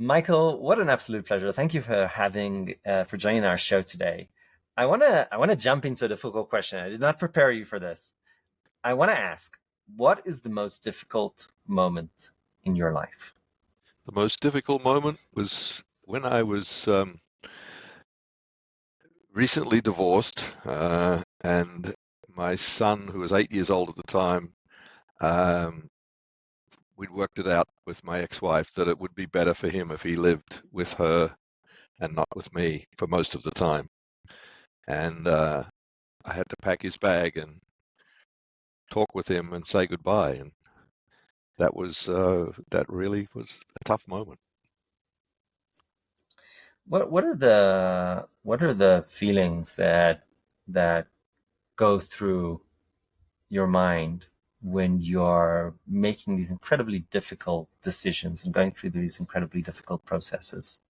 Michael, what an absolute pleasure. Thank you for for joining our show today. I wanna jump into a difficult question. I did not prepare you for this. I want to ask, what is the most difficult moment in your life? The most difficult moment was when I was recently divorced, and my son, who was 8 years old at the time, um, we'd worked it out with my ex-wife that it would be better for him if he lived with her and not with me for most of the time. And I had to pack his bag and talk with him and say goodbye. And that really was a tough moment. What are the feelings that go through your mind when you're making these incredibly difficult decisions and going through these incredibly difficult processes?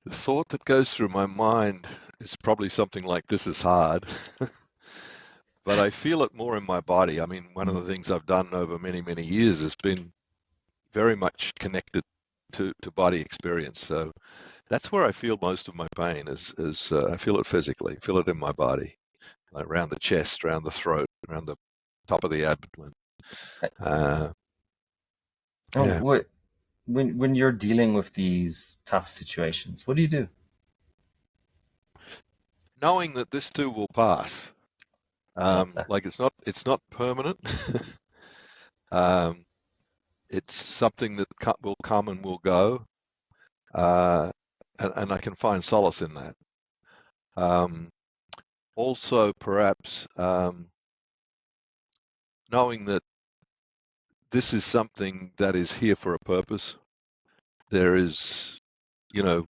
The thought that goes through my mind is probably something like, this is hard. But I feel it more in my body. I mean, one of the things I've done over many, many years has been very much connected to body experience. So that's where I feel most of my pain is I feel it physically, feel it in my body, like around the chest, around the throat, around the top of the abdomen. Uh, Oh, yeah, when you're dealing with these tough situations, what do you do? knowing that this too will pass. I love that. Like it's not permanent. um, it's something that will come and will go, uh, and I can find solace in that. Um, Also, perhaps knowing that this is something that is here for a purpose. There is, you know,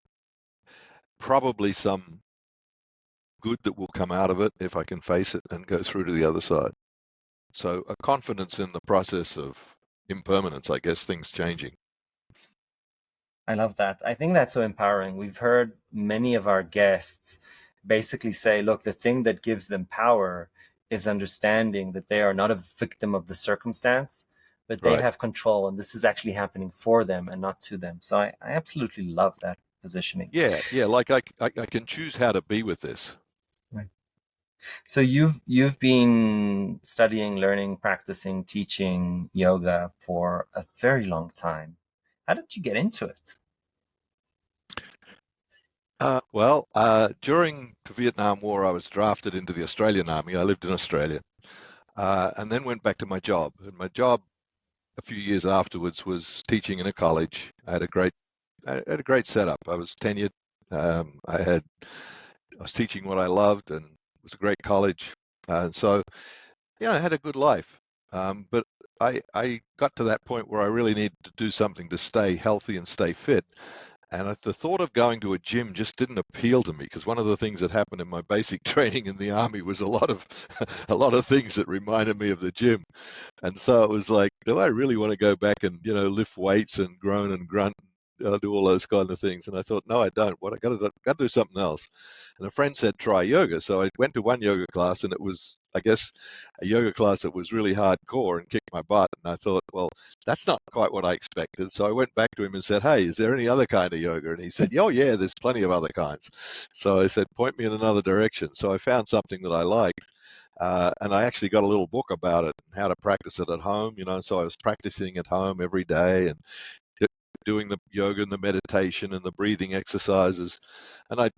probably some good that will come out of it if I can face it and go through to the other side. So a confidence in the process of impermanence, I guess, things changing. I love that. I think that's so empowering. We've heard many of our guests basically say, look, the thing that gives them power is understanding that they are not a victim of the circumstance, but they Right. have control, and this is actually happening for them and not to them. So I absolutely love that positioning. Yeah, yeah, like I can choose how to be with this. Right. So you've been studying, learning, practicing, teaching yoga for a very long time. How did you get into it? During the Vietnam War, I was drafted into the Australian Army. I lived in Australia, and then went back to my job. And my job a few years afterwards was teaching in a college. I had a great setup. I was tenured. I was teaching what I loved, and it was a great college. And so, yeah, I had a good life. But I got to that point where I really needed to do something to stay healthy and stay fit. And the thought of going to a gym just didn't appeal to me because one of the things that happened in my basic training in the army was a lot of a lot of things that reminded me of the gym. And so it was like, do I really want to go back and, lift weights and groan and grunt, do all those kind of things? And I thought, no, I don't. What I got to do something else. And a friend said, try yoga. So I went to one yoga class, and it was, I guess, a yoga class that was really hardcore and kicked my butt. And I thought, well, that's not quite what I expected. So I went back to him and said, hey, is there any other kind of yoga? And he said, oh, yeah, there's plenty of other kinds. So I said, point me in another direction. So I found something that I liked. And I actually got a little book about it and how to practice it at home, so I was practicing at home every day and doing the yoga and the meditation and the breathing exercises. And I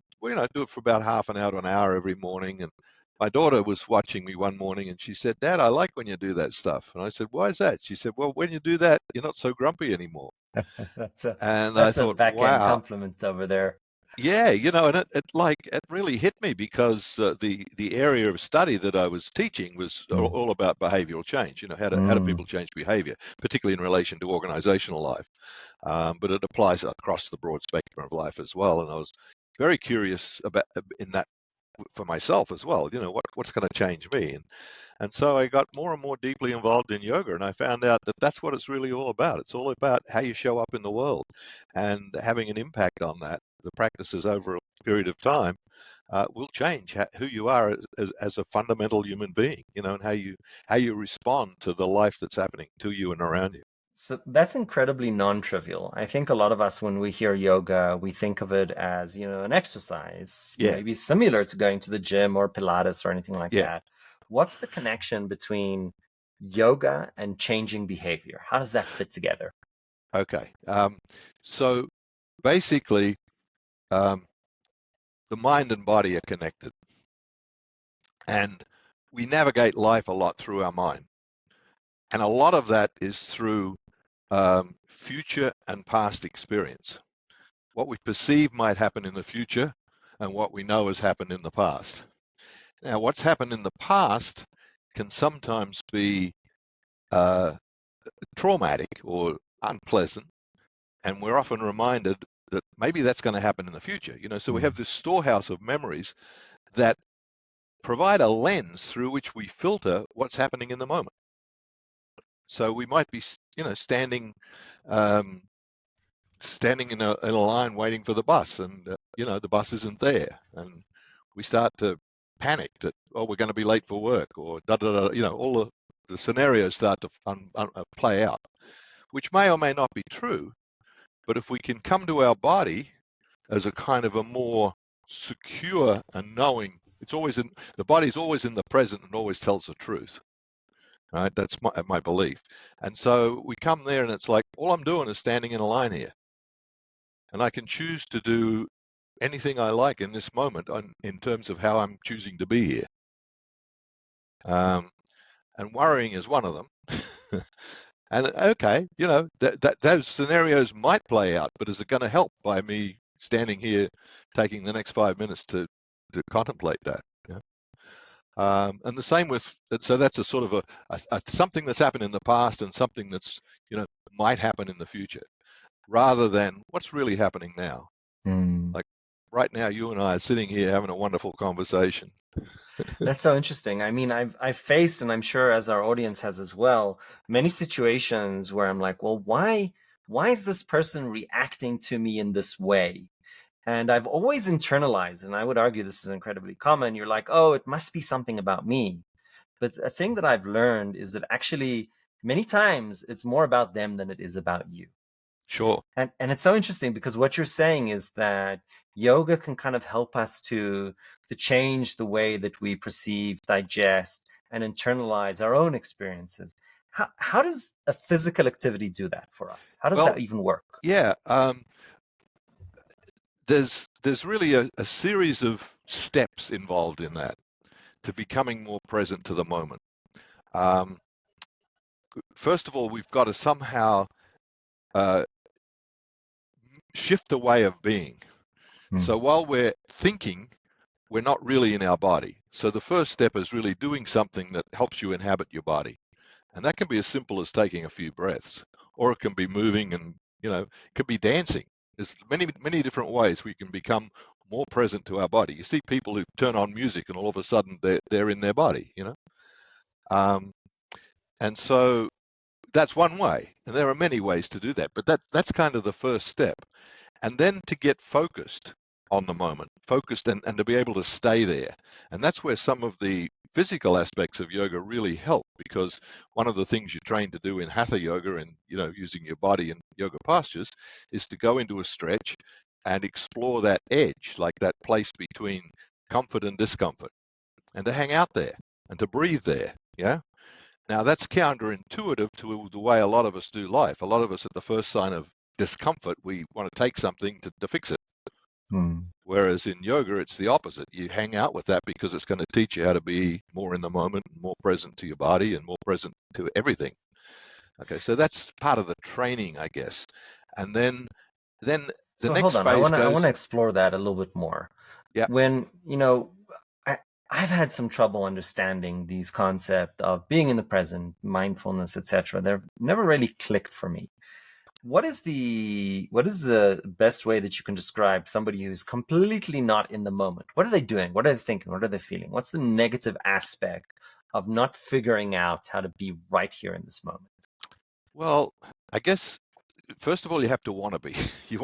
do it for about half an hour to an hour every morning. And my daughter was watching me one morning and she said, Dad, I like when you do that stuff. And I said, why is that? She said, well, when you do that, you're not so grumpy anymore. That's a And I that's a thought, backhand wow, compliment over there. yeah, and it really hit me because the area of study that I was teaching was Mm, all about behavioral change. How do mm. people change behavior, particularly in relation to organizational life. But it applies across the broad spectrum of life as well. And I was very curious about in that for myself as well. What's going to change me, and so I got more and more deeply involved in yoga, and I found out that that's what it's really all about. It's all about how you show up in the world and having an impact on that. The practices over a period of time will change who you are as a fundamental human being, and how you respond to the life that's happening to you and around you. So that's incredibly non-trivial. I think a lot of us, when we hear yoga, we think of it as, an exercise, Yeah, maybe similar to going to the gym or Pilates or anything like yeah. that. What's the connection between yoga and changing behavior? How does that fit together? Okay. So basically, um, the mind and body are connected, and we navigate life a lot through our mind. And a lot of that is through future and past experience. What we perceive might happen in the future and what we know has happened in the past. Now, what's happened in the past can sometimes be uh, traumatic or unpleasant, and we're often reminded that maybe that's going to happen in the future. So we have Mm. this storehouse of memories that provide a lens through which we filter what's happening in the moment. So we might be, standing um, standing in a line waiting for the bus, and the bus isn't there, and we start to panic that, oh, we're going to be late for work, or da da da. All the scenarios start to play out, which may or may not be true. But if we can come to our body as a kind of a more secure and knowing, it's always in the body's always in the present and always tells the truth. Right? That's my belief. And so we come there, and it's like all I'm doing is standing in a line here, and I can choose to do anything I like in this moment in terms of how I'm choosing to be here. Um, and worrying is one of them. And okay, those scenarios might play out, but is it going to help by me standing here, taking the next 5 minutes to contemplate that? Yeah. And the same with, so that's a sort of a something that's happened in the past and something that's might happen in the future, rather than what's really happening now. Mm. Like right now, you and I are sitting here having a wonderful conversation. That's so interesting. I mean, I've faced, and I'm sure as our audience has as well, many situations where I'm like, well, why is this person reacting to me in this way? And I've always internalized, and I would argue this is incredibly common. You're like, oh, it must be something about me. But a thing that I've learned is that actually many times it's more about them than it is about you. Sure. And it's so interesting because what you're saying is that yoga can kind of help us to change the way that we perceive, digest, and internalize our own experiences. How does a physical activity do that for us? How does Well, that even work? yeah. There's really a series of steps involved in that to becoming more present to the moment. Um, First of all, we've got to somehow uh, shift the way of being. So Mm. while we're thinking, we're not really in our body. So the first step is really doing something that helps you inhabit your body. And that can be as simple as taking a few breaths, or it can be moving, and it can be dancing. There's many different ways we can become more present to our body. You see people who turn on music and all of a sudden they're in their body. Um, and so that's one way, and there are many ways to do that. But that's kind of the first step. And then to get focused on the moment, focused, and to be able to stay there. And that's where some of the physical aspects of yoga really help, because one of the things you're trained to do in hatha yoga and using your body in yoga postures is to go into a stretch and explore that edge, like that place between comfort and discomfort, and to hang out there and to breathe there. Yeah. Now, that's counterintuitive to the way a lot of us do life. A lot of us, at the first sign of discomfort, we want to take something to fix it. Mm. Whereas in yoga, it's the opposite. You hang out with that because it's going to teach you how to be more in the moment, more present to your body, and more present to everything. Okay, so that's part of the training, I guess. And then the So hold next on, phase I want goes, to explore that a little bit more. yeah, When, I, I've had some trouble understanding these concepts of being in the present, mindfulness, etc. They've never really clicked for me. What is the best way that you can describe somebody who's completely not in the moment? What are they doing? What are they thinking? What are they feeling? What's the negative aspect of not figuring out how to be right here in this moment? well, I guess first of all, you have to want to be. You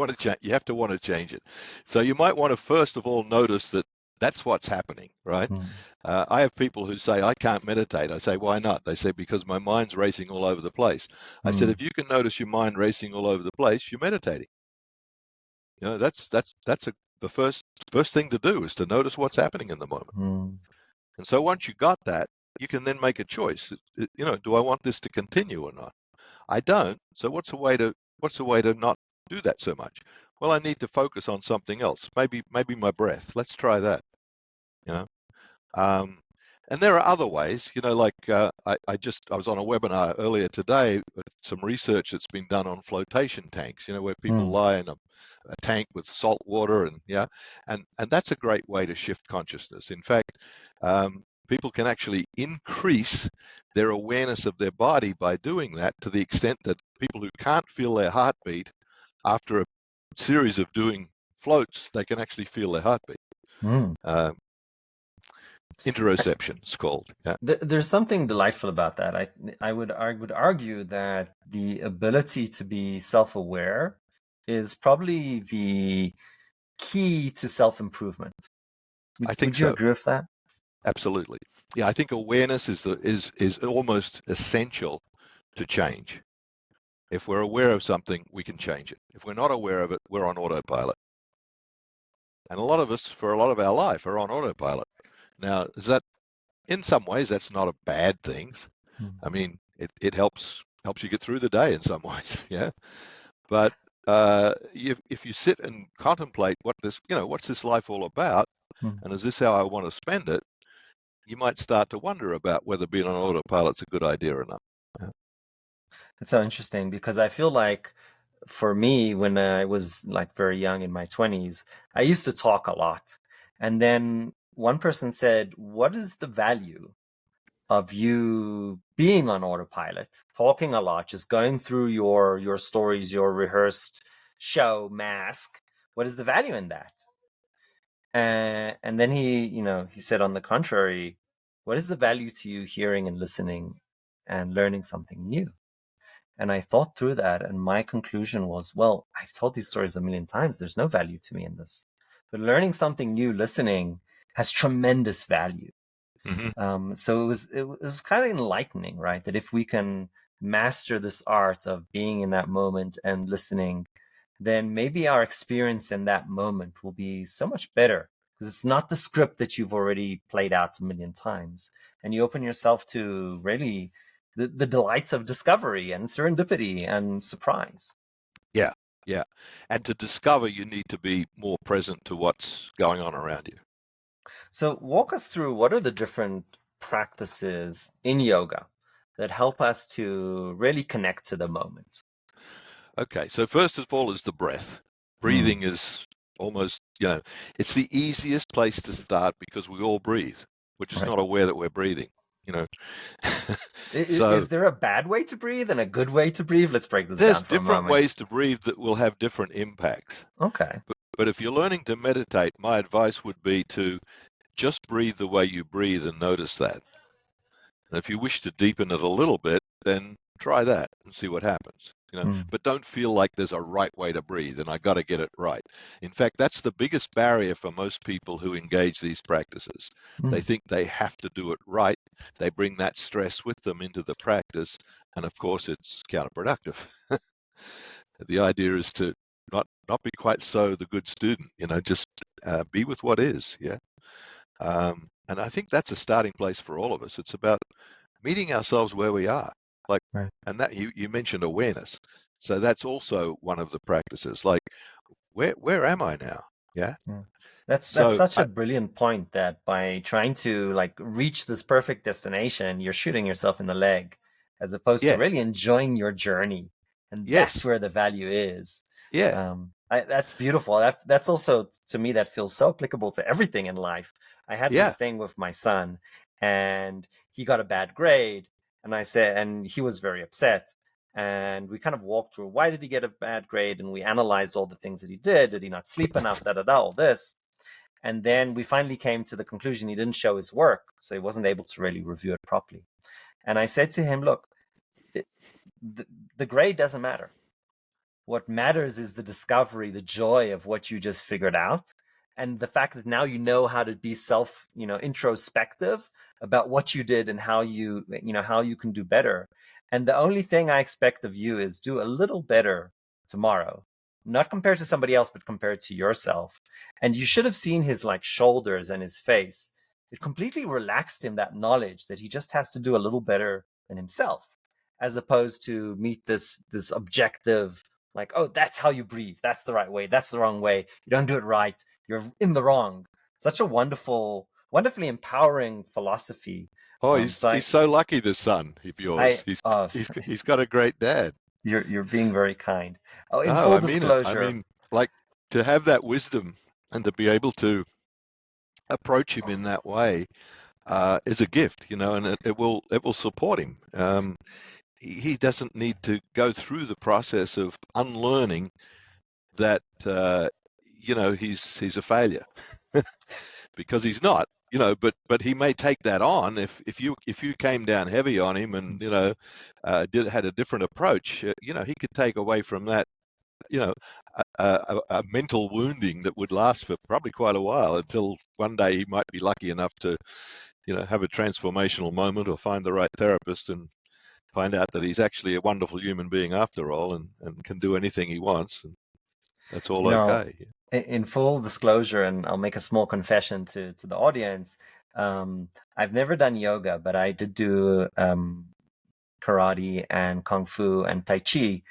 have to want to change it. So you might want to first of all notice that That's what's happening, right? Mm, I have people who say, I can't meditate. I say, why not? They say, because my mind's racing all over the place. I said, mm, if you can notice your mind racing all over the place, you're meditating. The first thing to do is to notice what's happening in the moment. mm, And so once you got that, you can then make a choice. Do I want this to continue or not? I don't. So what's a way to not do that so much? Well, I need to focus on something else. Maybe my breath. Let's try that. You know. Um, and there are other ways, like I was on a webinar earlier today with some research that's been done on flotation tanks, where people mm, lie in a tank with salt water and yeah, and that's a great way to shift consciousness. In fact, people can actually increase their awareness of their body by doing that to the extent that people who can't feel their heartbeat after a series of doing floats, they can actually feel their heartbeat. mm. Um, Interoception, it's called. Yeah, There's something delightful about that. I would argue that the ability to be self-aware is probably the key to self-improvement. I Would think would you so. agree with that? Absolutely. Yeah, I think awareness is almost essential to change. If we're aware of something, we can change it. If we're not aware of it, we're on autopilot. And a lot of us, for a lot of our life, are on autopilot. Now, is that in some ways that's not a bad thing? Mm, I mean, it helps you get through the day in some ways. Yeah, but if you sit and contemplate what's this life all about, mm. and is this how I want to spend it? You might start to wonder about whether being on autopilot's a good idea or not. Yeah. It's so interesting because I feel like for me, when I was like very young in my 20s, I used to talk a lot. And then one person said, "What is the value of you being on autopilot, talking a lot, just going through your stories, your rehearsed show mask? What is the value in that?" And then he said, on the contrary, what is the value to you hearing and listening and learning something new? And I thought through that, and my conclusion was, well, I've told these stories a million times. There's no value to me in this. But learning something new, listening, has tremendous value. Hmm. So it was kind of enlightening, right? That if we can master this art of being in that moment and listening, then maybe our experience in that moment will be so much better because it's not the script that you've already played out a million times. And you open yourself to really the delights of discovery and serendipity and surprise. Yeah, yeah. And to discover, you need to be more present to what's going on around you. So, walk us through what are the different practices in yoga that help us to really connect to the moment. Okay, so first of all is the breath. Mm, Breathing is almost, it's the easiest place to start because we all breathe. We're just right. not aware that we're breathing, you know. So Is there a bad way to breathe and a good way to breathe? Let's break this there's down for a different moment. ways to breathe that will have different impacts. Okay. But if you're learning to meditate, my advice would be to just breathe the way you breathe and notice that. And if you wish to deepen it a little bit, then try that and see what happens. Mm, But don't feel like there's a right way to breathe and I got to get it right. In fact, that's the biggest barrier for most people who engage these practices. They mm, think they have to do it right. They bring that stress with them into the practice, and of course, it's counterproductive. The idea is to not be quite so the good student. Just be with what is. Yeah. And I think that's a starting place for all of us. It's about meeting ourselves where we are. Like, right. and that you mentioned awareness. So that's also one of the practices. Like, where am I now? Yeah. Yeah. That's So such a brilliant point that by trying to like reach this perfect destination, you're shooting yourself in the leg as opposed to yeah, really enjoying your journey. And that's yes, where the value is. yeah, That's beautiful. That's also to me that feels so applicable to everything in life. I had this yeah. thing with my son and he got a bad grade and I said and he was very upset and we kind of walked through why did he get a bad grade and we analyzed all the things that he did he not sleep enough all this and then we finally came to the conclusion he didn't show his work so he wasn't able to really review it properly and I said to him, look, it, the, the grade doesn't matter. What matters is the discovery, the joy of what you just figured out, and the fact that now you know how to be self, introspective about what you did and how you can do better. And the only thing I expect of you is do a little better tomorrow, not compared to somebody else, but compared to yourself. And you should have seen his like shoulders and his face. It completely relaxed him, that knowledge that he just has to do a little better than himself, as opposed to meet this objective, like, oh, that's how you breathe, that's the right way, that's the wrong way, you don't do it right, you're in the wrong. Such a wonderfully empowering philosophy. Oh, So he's so lucky, the son of yours. I, uh, He's got a great dad. you're being very kind. Oh, in No, full I mean it. I disclosure, mean, like, to have that wisdom and to be able to approach him in that way is a gift, and it will support him. He doesn't need to go through the process of unlearning that he's a failure because he's not. But he may take that on if you came down heavy on him and had a different approach. He could take away from that you know a mental wounding that would last for probably quite a while until one day he might be lucky enough to have a transformational moment or find the right therapist and find out that he's actually a wonderful human being after all and can do anything he wants, and that's all you know, okay. in full disclosure, and I'll make a small confession to the audience. I've never done yoga, but I did do karate and kung fu and tai chi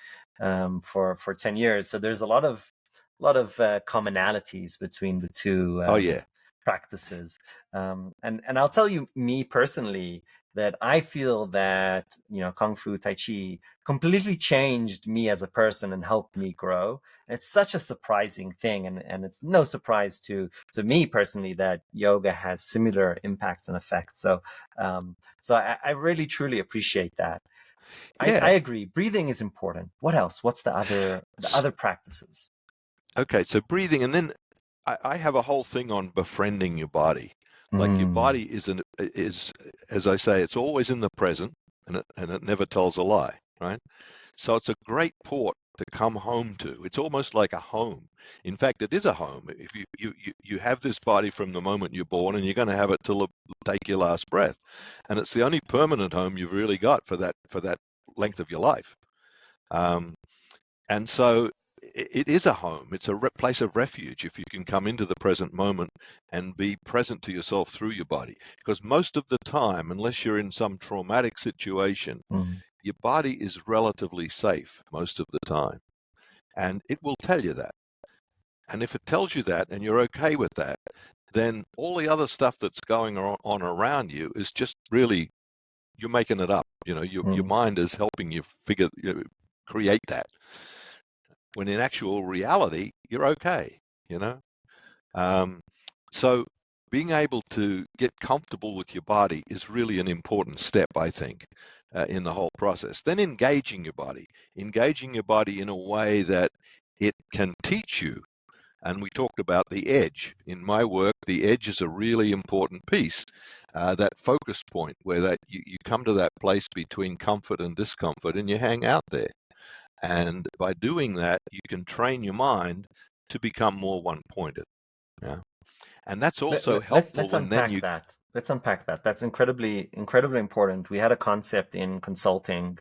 for 10 years. So there's a lot of commonalities between the two Oh yeah. practices. And I'll tell you, me personally, that I feel that kung fu tai chi completely changed me as a person and helped me grow. And it's such a surprising thing, and it's no surprise to me personally that yoga has similar impacts and effects. So I really truly appreciate that. I Yeah. agree. Breathing is important. What else? What's the other practices? Okay, so breathing, and then I have a whole thing on befriending your body. Like, your Mm, body is, as I say, it's always in the present, and it never tells a lie, right? So it's a great port to come home to. It's almost like a home. In fact, it is a home. If you have this body from the moment you're born, and you're going to have it till take your last breath, and it's the only permanent home you've really got for that length of your life. Um, and so it is a home. It's a place of refuge if you can come into the present moment and be present to yourself through your body. Because most of the time, unless you're in some traumatic situation, mm, your body is relatively safe most of the time. And it will tell you that. And if it tells you that and you're okay with that, then all the other stuff that's going on around you is just really, you're making it up. Your mm. mind is helping you create that. When in actual reality, you're okay, you know? Um, so being able to get comfortable with your body is really an important step, I think, in the whole process. Then engaging your body in a way that it can teach you. And we talked about the edge. In my work, the edge is a really important piece, that focus point where that you come to that place between comfort and discomfort and you hang out there. And by doing that, you can train your mind to become more one-pointed. Yeah. And that's Let, also let, let's helpful let's when then unpack you, that. Let's unpack that. That's incredibly important. We had a concept in consulting,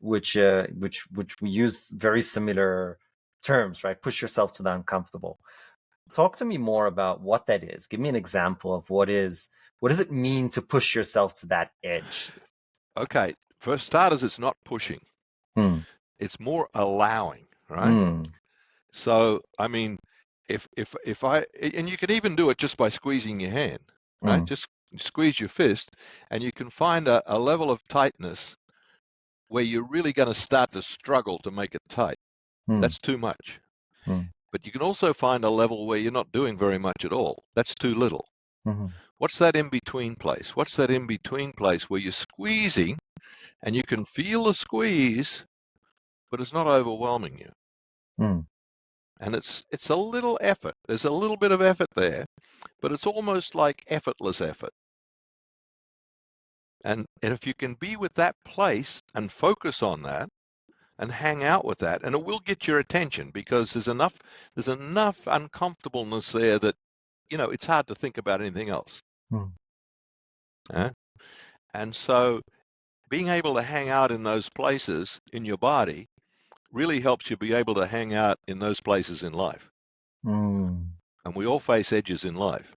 which we use very similar terms, right? Push yourself to the uncomfortable. Talk to me more about what that is. Give me an example of what does it mean to push yourself to that edge? okay, for starters, it's not pushing, Mm, it's more allowing, right? mm, So, I mean, if I, and you can even do it just by squeezing your hand, right? mm, Just squeeze your fist, and you can find a level of tightness where you're really going to start to struggle to make it tight. mm, That's too much. mm, But you can also find a level where you're not doing very much at all. That's too little. mm, What's that in between place? What's that in between place where you're squeezing and you can feel the squeeze, but it's not overwhelming you? mm, And it's a little effort. There's a little bit of effort there, but it's almost like effortless effort. And if you can be with that place and focus on that and hang out with that, and it will get your attention because there's enough uncomfortableness there that it's hard to think about anything else. Mm, Yeah? And so being able to hang out in those places in your body really helps you be able to hang out in those places in life. mm, And we all face edges in life.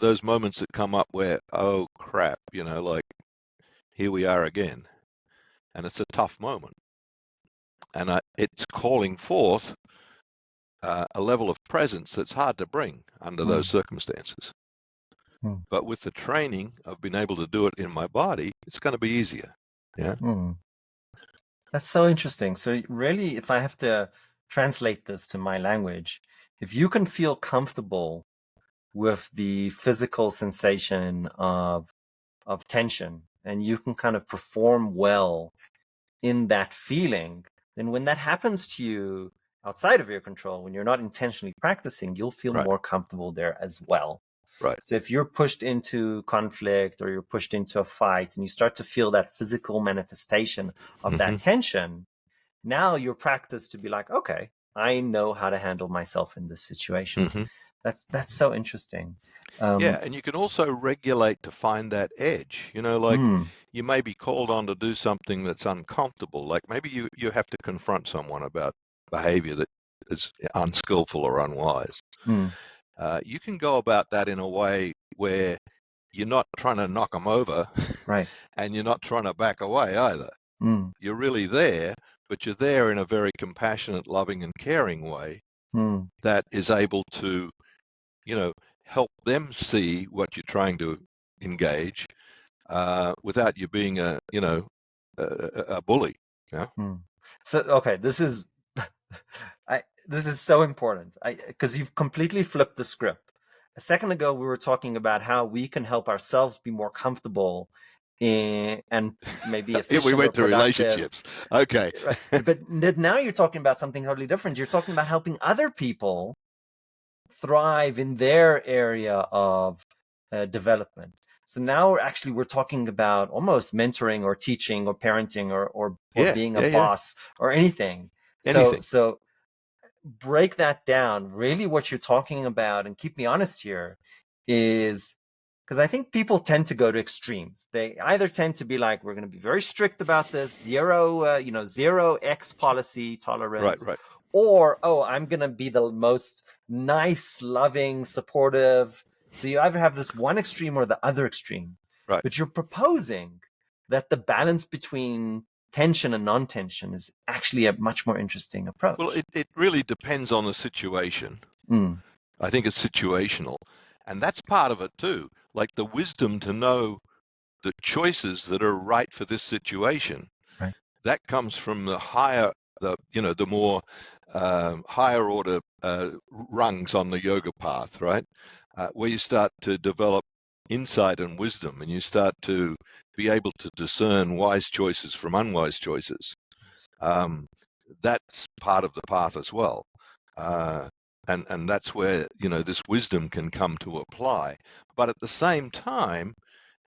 Those moments that come up where, oh crap, like here we are again. And it's a tough moment. And it's calling forth a level of presence that's hard to bring under those mm, circumstances. mm, But with the training of being able to do it in my body, it's going to be easier. Yeah. mm. That's so interesting. So really, if I have to translate this to my language, if you can feel comfortable with the physical sensation of tension and you can kind of perform well in that feeling, then when that happens to you outside of your control, when you're not intentionally practicing, you'll feel Right. more comfortable there as well. Right. So if you're pushed into conflict or you're pushed into a fight and you start to feel that physical manifestation of Hmm. that tension, now you're practiced to be like, okay, I know how to handle myself in this situation. Hmm. That's so interesting. Yeah. Um, And you can also regulate to find that edge. Like mm, you may be called on to do something that's uncomfortable. Like maybe you have to confront someone about behavior that is unskillful or unwise. mm, You can go about that in a way where you're not trying to knock them over right. and you're not trying to back away either. Mm, You're really there, but you're there in a very compassionate, loving, and caring way mm, that is able to, you know, help them see what you're trying to engage without you being a bully. Yeah. mm. So okay, this is this is so important. Because you've completely flipped the script. A second ago, we were talking about how we can help ourselves be more comfortable and maybe We efficient or went to productive. relationships. Okay. Right. But now you're talking about something totally different. You're talking about helping other people thrive in their area of development. So now actually we're talking about almost mentoring or teaching or parenting or Yeah. being a Yeah. Yeah. boss or anything. So Anything. so break that down. Really, what you're talking about, and keep me honest here, is because I think people tend to go to extremes. They either tend to be like, we're going to be very strict about this, zero X policy Right. tolerance, Right. or, oh, I'm going to be the most nice, loving, supportive. So you either have this one extreme or the other extreme. Right. But you're proposing that the balance between tension and non-tension is actually a much more interesting Well, approach. it really depends on the situation. Mm, I think it's situational. And that's part of it too. Like the wisdom to know the choices that are right for this situation. right. That comes from the more higher order rungs on the yoga path, right? Where you start to develop insight and wisdom, and you start to be able to discern wise choices from unwise choices. Um, that's part of the path as well. And that's where this wisdom can come to apply. But at the same time,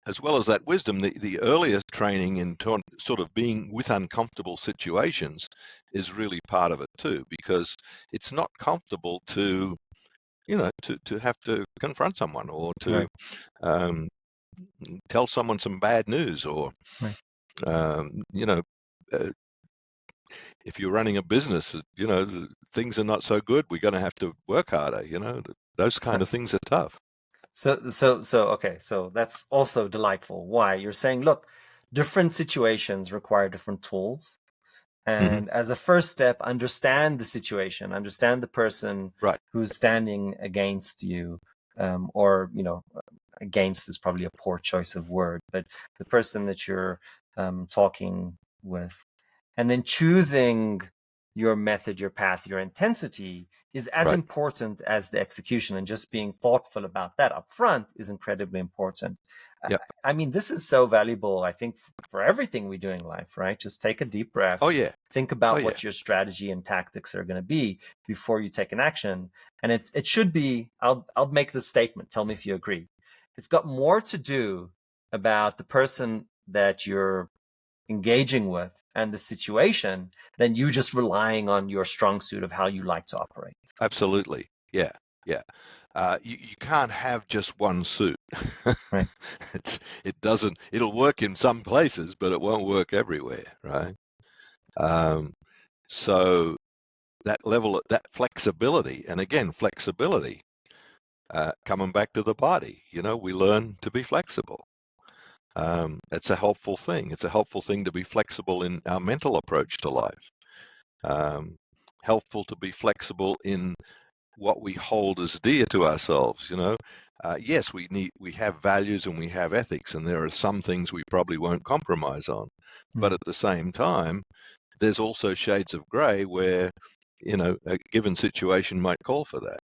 as well as that wisdom, the earlier training in sort of being with uncomfortable situations is really part of it too, because it's not comfortable to to have to confront someone or to Right. um, tell someone some bad news or Right. um, you know uh, if you're running a business, things are not so good. We're going to have to work harder. Those kind Right. of things are tough. So okay, so that's also delightful. Why? You're saying, look, different situations require different tools. Hmm. And as a first step, understand the situation, understand the person Right, who's standing against you, or, against is probably a poor choice of word, but the person that you're talking with. And then choosing your method, your path, your intensity is as right. important as the execution. And just being thoughtful about that up front is incredibly important. Yeah. I mean, this is so valuable, I think, for everything we do in life, right? Just take a deep breath, Oh yeah. think Oh about yeah. what your strategy and tactics are going to be before you take an action. And it should be, I'll make this statement. Tell me if you agree. It's got more to do about the person that you're engaging with and the situation than you just relying on your strong suit of how you like to operate. Absolutely. Yeah. Yeah. You can't have just one suit. Right. It'll work in some places, but it won't work everywhere, right? Um, so that flexibility, and again, flexibility, coming back to the body, we learn to be flexible. It's a helpful thing. It's a helpful thing to be flexible in our mental approach to life. Um, Helpful to be flexible in what we hold as dear to ourselves. Yes, we have values and we have ethics, and there are some things we probably won't compromise on. But Mm. at the same time, there's also shades of grey where, a given situation might call for that.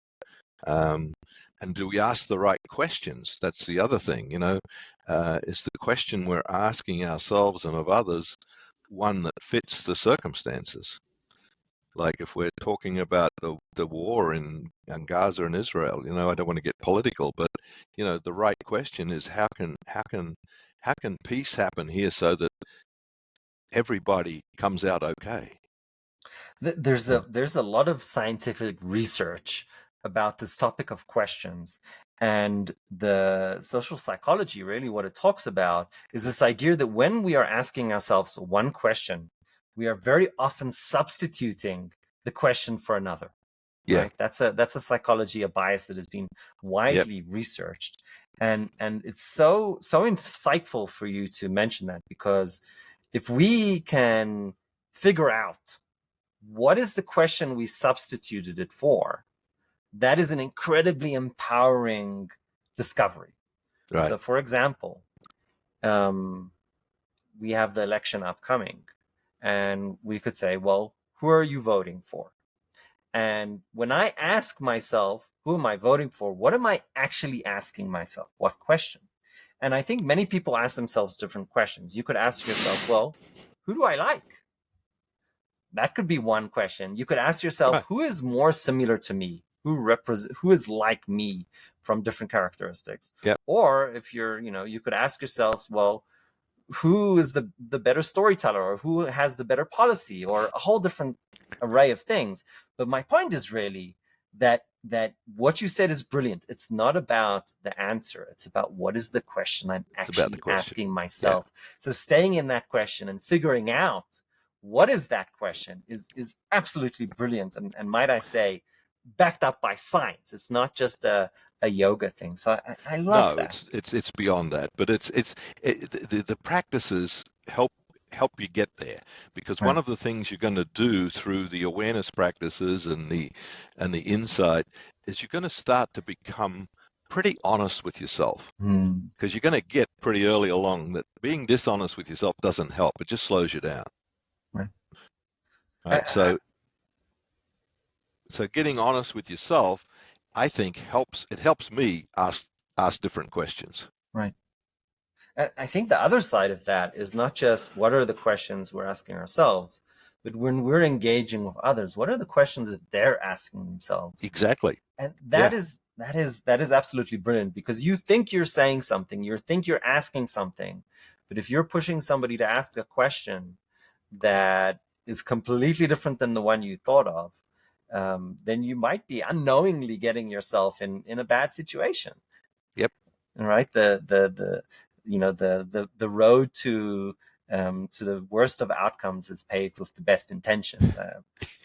And do we ask the right questions? That's the other thing. Is the question we're asking ourselves and of others one that fits the circumstances? Like if we're talking about the war in Gaza and Israel, I don't want to get political, but the right question is how can peace happen here so that everybody comes out okay? There's a lot of scientific research about this topic of questions, and the social psychology, really what it talks about is this idea that when we are asking ourselves one question, we are very often substituting the question for another. Yeah. Right? That's a psychology, a bias that has been Yep. widely researched, and it's so insightful for you to mention that, because if we can figure out what is the question we substituted it for, that is an incredibly empowering discovery. Right. So, for example, um, we have the election upcoming, and we could say, well, who are you voting for? And when I ask myself, who am I voting for? What am I actually asking myself? What question? And I think many people ask themselves different questions. You could ask yourself, well, who do I like? That could be one question. You could ask yourself, Right. who is more similar to me? Who is like me from different characteristics? Yep. Or if you could ask yourself, well, who is the better storyteller, or who has the better policy, or a whole different array of things. But my point is really that what you said is brilliant. It's not about the answer, it's about what is the question I'm It's about the actually question. asking Yeah. myself. So staying in that question and figuring out what is that question is absolutely brilliant, and might I say, backed up by science. It's not just a yoga thing. So I love No, that. it's beyond that, but the practices help you get there, because one Right. of the things you're going to do through the awareness practices and the insight is you're going to start to become pretty honest with yourself, Hmm. because you're going to get pretty early along that being dishonest with yourself doesn't help. It just slows you down, Right. I, right? I, So getting honest with yourself, I think helps me ask different questions. right. I think the other side of that is not just what are the questions we're asking ourselves, but when we're engaging with others, what are the questions that they're asking themselves? Exactly. And Yeah. that is absolutely brilliant, because you think you're saying something, you think you're asking something, but if you're pushing somebody to ask a question that is completely different than the one you thought of, then you might be unknowingly getting yourself in a bad situation. Yep. Right? The road to the worst of outcomes is paved with the best intentions.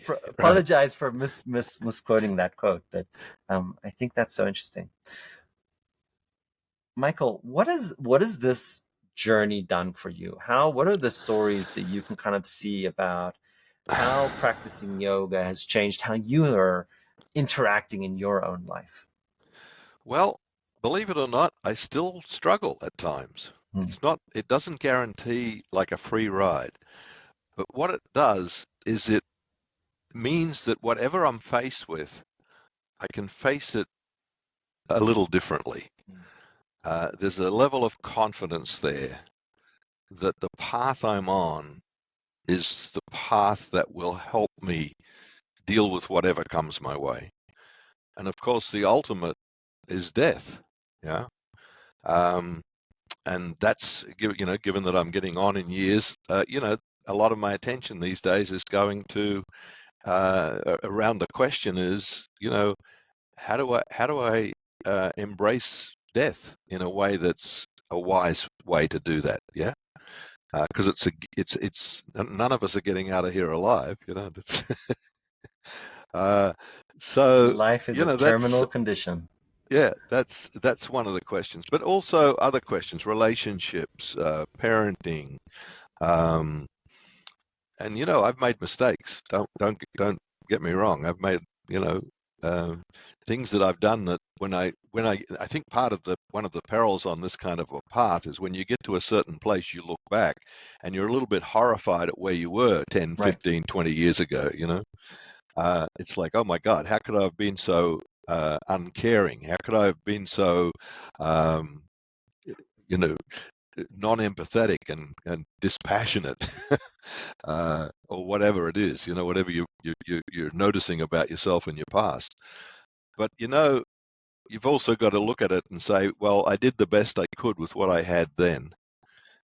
Right. Apologize for misquoting that quote, but I think that's so interesting. Michael, what is this journey done for you? What are the stories that you can kind of see about how practicing yoga has changed how you are interacting in your own life? Well, believe it or not, I still struggle at times. Hmm. It doesn't guarantee like a free ride, but what it does is it means that whatever I'm faced with, I can face it a little differently. There's a level of confidence there that the path I'm on is the path that will help me deal with whatever comes my way. And of course, the ultimate is death. Yeah. Um, and that's given that I'm getting on in years, a lot of my attention these days is going to around the question is, how do I embrace death in a way that's a wise way to do that? Yeah, because it's none of us are getting out of here alive. That's, uh, so Life is a that's terminal condition. yeah, that's one of the questions, but also other questions, relationships, parenting, um, and I've made mistakes. Don't get me wrong. I've made you know um, things that I've done that when I think part of the one of the perils on this kind of a path is when you get to a certain place, you look back and you're a little bit horrified at where you were 10, Right. 15, 20 years ago. It's like, oh my God, how could I have been so uncaring? How could I have been so um, you know non-empathetic and dispassionate? Or whatever it is, whatever you're noticing about yourself in your past. But you've also got to look at it and say, well, I did the best I could with what I had then.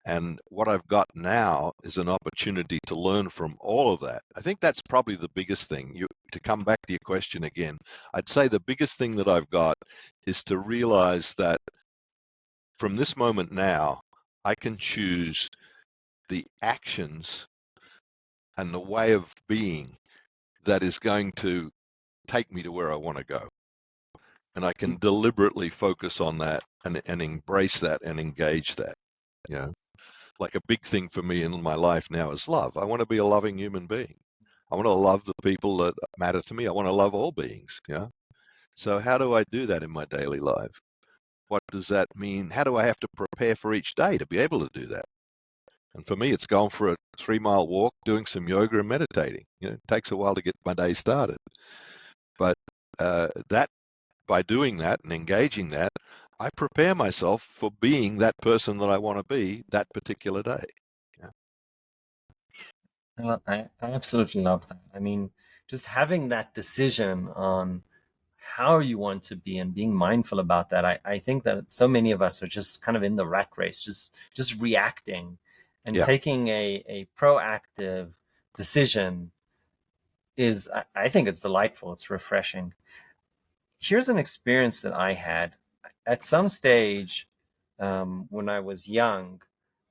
And what I've got now is an opportunity to learn from all of that. I think that's probably the biggest thing. To come back to your question again, I'd say the biggest thing that I've got is to realize that from this moment now, I can choose the actions and the way of being that is going to take me to where I want to go. And I can deliberately focus on that and embrace that and engage that. You know, like a big thing for me in my life now is love. I want to be a loving human being. I want to love the people that matter to me. I want to love all beings. So how do I do that in my daily life? What does that mean? How do I have to prepare for each day to be able to do that? And for me, it's going for a 3-mile walk, doing some yoga and meditating. It takes a while to get my day started. But that by doing that and engaging that, I prepare myself for being that person that I want to be that particular day. Yeah. I absolutely love that. I mean, just having that decision on how you want to be and being mindful about that. I think that so many of us are just kind of in the rat race, just reacting, and Yeah. taking a proactive decision is, I think it's delightful. It's refreshing. Here's an experience that I had at some stage when I was young.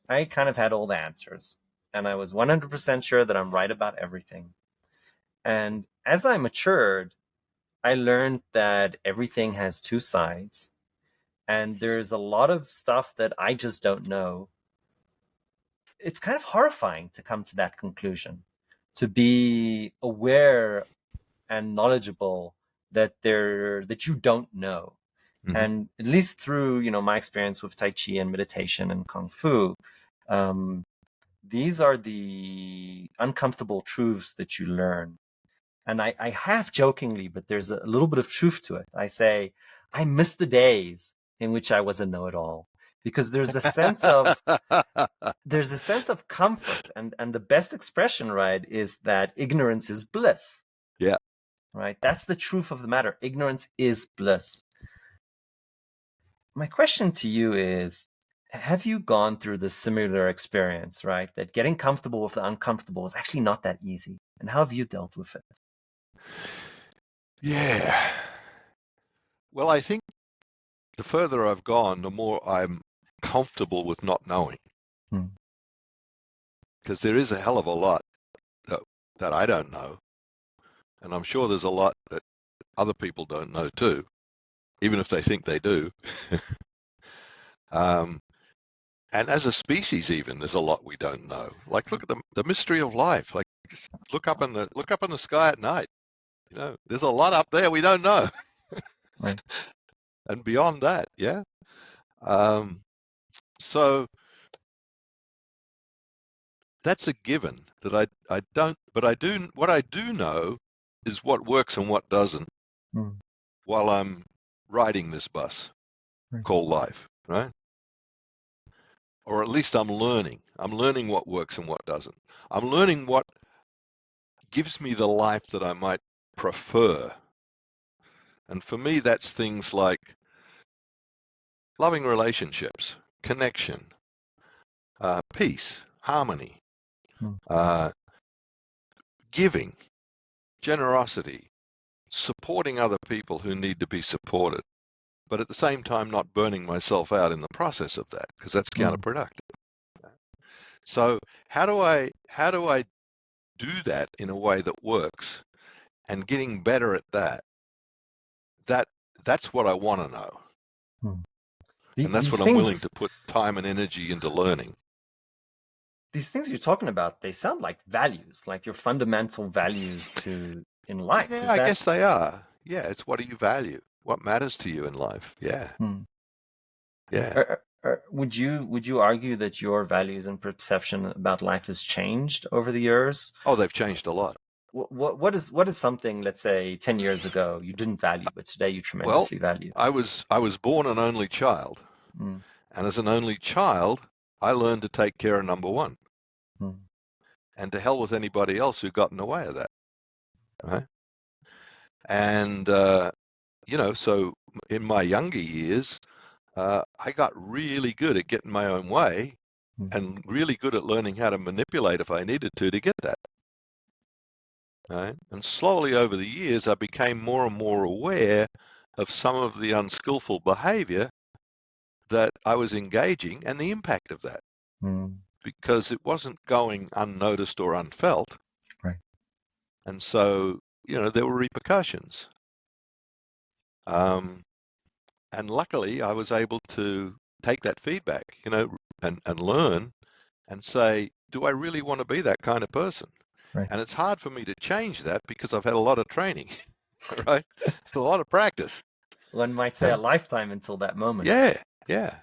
I kind of had all the answers, and I was 100% sure that I'm right about everything. And as I matured, I learned that everything has two sides, and there's a lot of stuff that I just don't know. It's kind of horrifying to come to that conclusion, to be aware and knowledgeable that you don't know. Hmm. And at least through my experience with Tai Chi and meditation and Kung Fu, um, these are the uncomfortable truths that you learn. And I half jokingly, but there's a little bit of truth to it. I say, I miss the days in which I was a know-it-all, because there's a sense of comfort, and the best expression, right, is that ignorance is bliss, Yeah. right? That's the truth of the matter. Ignorance is bliss. My question to you is, have you gone through this similar experience, right? That getting comfortable with the uncomfortable is actually not that easy. And how have you dealt with it? Yeah. Well, I think the further I've gone, the more I'm comfortable with not knowing, Hmm. because there is a hell of a lot that, that I don't know. And I'm sure there's a lot that other people don't know too, even if they think they do. um, and as a species, even there's a lot we don't know. Like, look at the mystery of life. Like, just look up in the sky at night. There's a lot up there we don't know. Right. And beyond that, yeah. Um, so that's a given that I don't, but I do, what I do know is what works and what doesn't Hmm. while I'm riding this bus Right. called life, right? Or at least I'm learning. I'm learning what works and what doesn't. I'm learning what gives me the life that I might prefer. And for me, that's things like loving relationships, connection, peace, harmony, Hmm. uh, giving, generosity, supporting other people who need to be supported, but at the same time not burning myself out in the process of that, because that's Mm, counterproductive. So how do I do that in a way that works, and getting better at that? That that's what I want to know, mm. and that's These what I'm willing things, to put time and energy into learning. these things you're talking about, they sound like values, like your fundamental values to in life. Yeah, Is I that? guess they are. Yeah, it's what do you value? What matters to you in life? Yeah, Hmm. yeah. Would you argue that your values and perception about life has changed over the years? Oh, they've changed a lot. What is something, let's say 10 years ago you didn't value, but today you Well, tremendously value? I was born an only child, Mm, and as an only child, I learned to take care of number one, mm, and to hell with anybody else who got in the way of that, right? And so in my younger years, I got really good at getting my own way, mm, and really good at learning how to manipulate if I needed to get that. Right? And slowly over the years, I became more and more aware of some of the unskillful behavior that I was engaging and the impact of that, mm. because it wasn't going unnoticed or unfelt. Right, And so, there were repercussions. Um, and luckily, I was able to take that feedback, and learn and say, do I really want to be that kind of person? right. And it's hard for me to change that because I've had a lot of training, right? A lot of practice. One might say a Yeah, lifetime until that moment. yeah, yeah.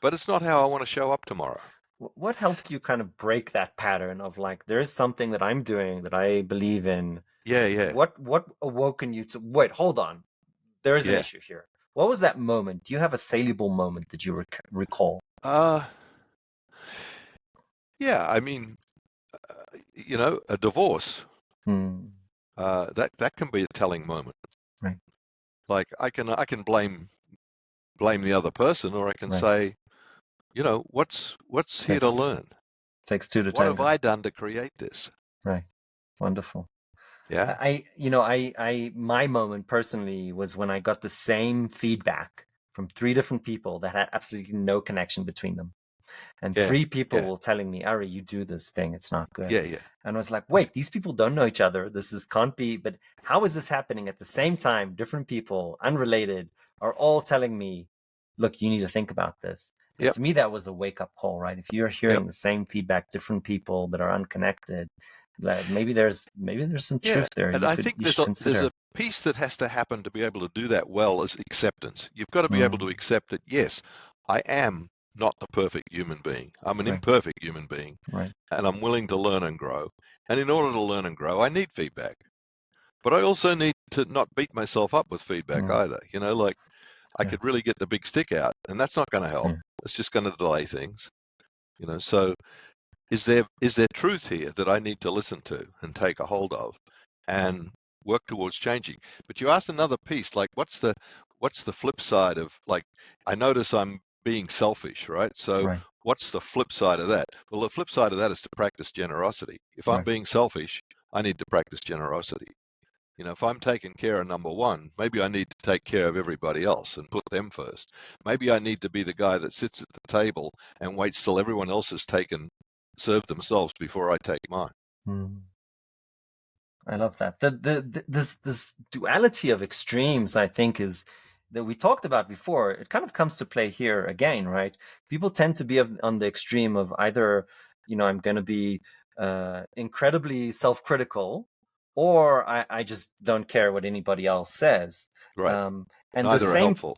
But it's not how I want to show up tomorrow. What helped you kind of break that pattern of like, there is something that I'm doing that I believe in? Yeah, yeah, What awoken you to, wait, hold on, there is an yeah. issue here. What was that moment? Do you have a saleable moment that you recall? Uh, yeah. I mean, a divorce. Hmm. That can be a telling moment. Right, Like I can blame the other person, or I can right. say, what's here to Takes learn? takes two to What have tango. I done to create this? Right. Wonderful. Yeah, My moment personally was when I got the same feedback from three different people that had absolutely no connection between them. And yeah, three people yeah, were telling me, Ari, you do this thing, it's not good. yeah, yeah, And I was like, wait, these people don't know each other. Can't be, but how is this happening at the same time? Different people, unrelated, are all telling me, look, you need to think about this. And yep, to me, that was a wake up call, right? If you're yep. hearing the same feedback, different people that are unconnected, like maybe there's some Yeah, truth there and I think you there's should a consider. piece that has to happen to be able to do that well, is acceptance. You've got to be able to Mm, accept that, yes, I am not the perfect human being. I'm an right, imperfect human being, right. and I'm willing to learn and grow. And in order to learn and grow, I need feedback. But I also need to not beat myself up with feedback Mm, either. Like I yeah, could really get the big stick out, and that's not going to help. yeah. It's just going to delay things. So is there truth here that I need to listen to and take a hold of and work towards changing? But you asked another piece, like what's the flip side of, like, I notice I'm being selfish, right? So Right, what's the flip side of that? Well, the flip side of that is to practice generosity. If I'm right. being selfish, I need to practice generosity. If I'm taking care of number one, maybe I need to take care of everybody else and put them first. Maybe I need to be the guy that sits at the table and waits till everyone else has served themselves before I take mine. Mm. I love that. This duality of extremes, I think, is that we talked about before. It kind of comes to play here again, right? People tend to be on the extreme of either, I'm going to be incredibly self-critical, or I just don't care what anybody else says. Right. And the Neither are same helpful.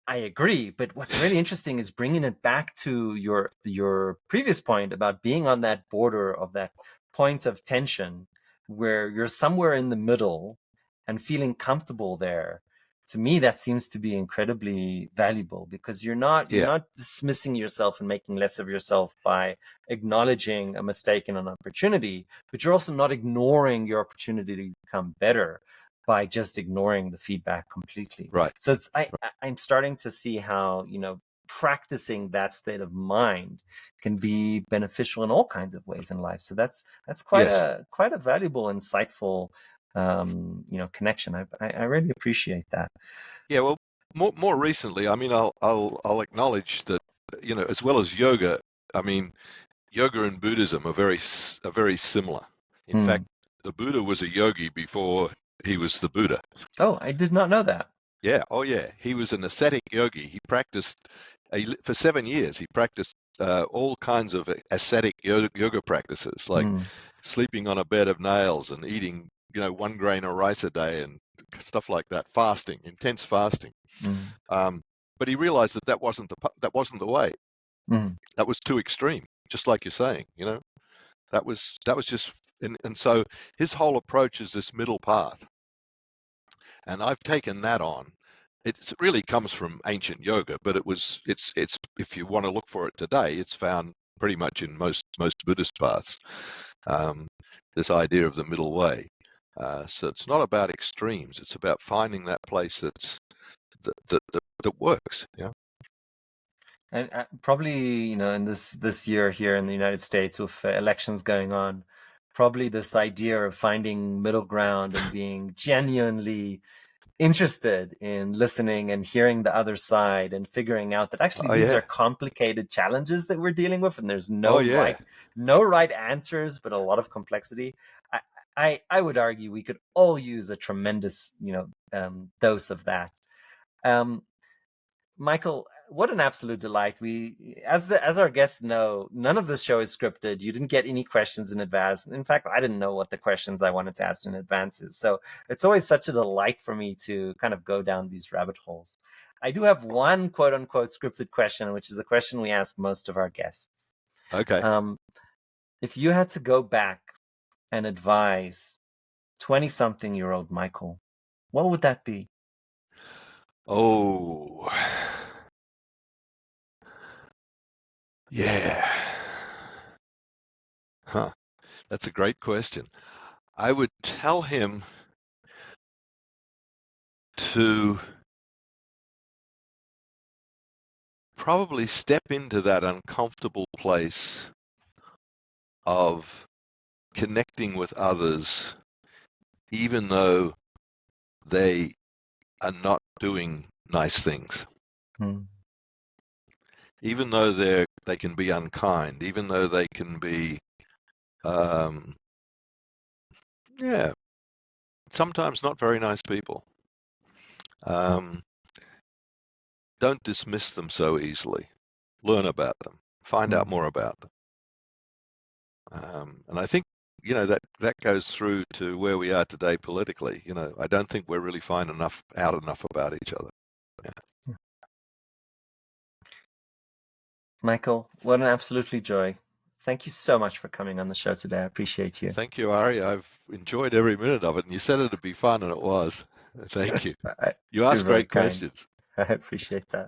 I agree, but what's really interesting is bringing it back to your previous point about being on that border of that point of tension where you're somewhere in the middle and feeling comfortable there. To me, that seems to be incredibly valuable because you're not you're Yeah. not dismissing yourself and making less of yourself by acknowledging a mistake and an opportunity, but you're also not ignoring your opportunity to become better by just ignoring the feedback completely. Right. So I'm starting to see how, practicing that state of mind can be beneficial in all kinds of ways in life. So that's quite Yes. a quite a valuable, insightful connection. I really appreciate that. Yeah, well, more recently, I mean, I'll acknowledge that, as well as yoga, I mean, yoga and Buddhism are very similar. In Hmm. fact, the Buddha was a yogi before he was the Buddha. Oh, I did not know that. Yeah, oh yeah, he was an ascetic yogi. He practiced for 7 years. He practiced all kinds of ascetic yoga practices, like Hmm. sleeping on a bed of nails and eating, 1 grain of rice a day and stuff like that. Fasting, intense fasting. Hmm. Um, but he realized that that wasn't the way. Hmm. That was too extreme. Just like you're saying, that was just, and so his whole approach is this middle path, and I've taken that on. It really comes from ancient yoga, but it's if you want to look for it today, it's found pretty much in most Buddhist paths. Um, this idea of the middle way. So it's not about extremes. It's about finding that place that works. Yeah. And probably, in this year here in the United States with elections going on, probably this idea of finding middle ground and being genuinely interested in listening and hearing the other side and figuring out that actually Oh these are yeah. complicated challenges that we're dealing with, and there's Oh yeah. no right answers, but a lot of complexity. I I would argue we could all use a tremendous dose of that. Um, Michael, what an absolute delight. As our guests know, none of this show is scripted. You didn't get any questions in advance. In fact, I didn't know what the questions I wanted to ask in advance is. So it's always such a delight for me to kind of go down these rabbit holes. I do have one quote unquote scripted question, which is a question we ask most of our guests. Okay. Um, if you had to go back and advise 20-something-year-old Michael, what would that be? Oh, yeah. Huh. That's a great question. I would tell him to probably step into that uncomfortable place of connecting with others, even though they are not doing nice things, Hmm. even though they can be unkind, even though they can be, um, yeah, sometimes not very nice people. Um, don't dismiss them so easily. Learn about them. Find out Hmm. more about them. And I think, that goes through to where we are today politically. I don't think we're really finding out enough about each other. Yeah. Michael, what an absolutely joy. Thank you so much for coming on the show today. I appreciate you. Thank you, Ari. I've enjoyed every minute of it, and you said it'd be fun, and it was. Thank you. You You're asked very great kind. questions. I appreciate that.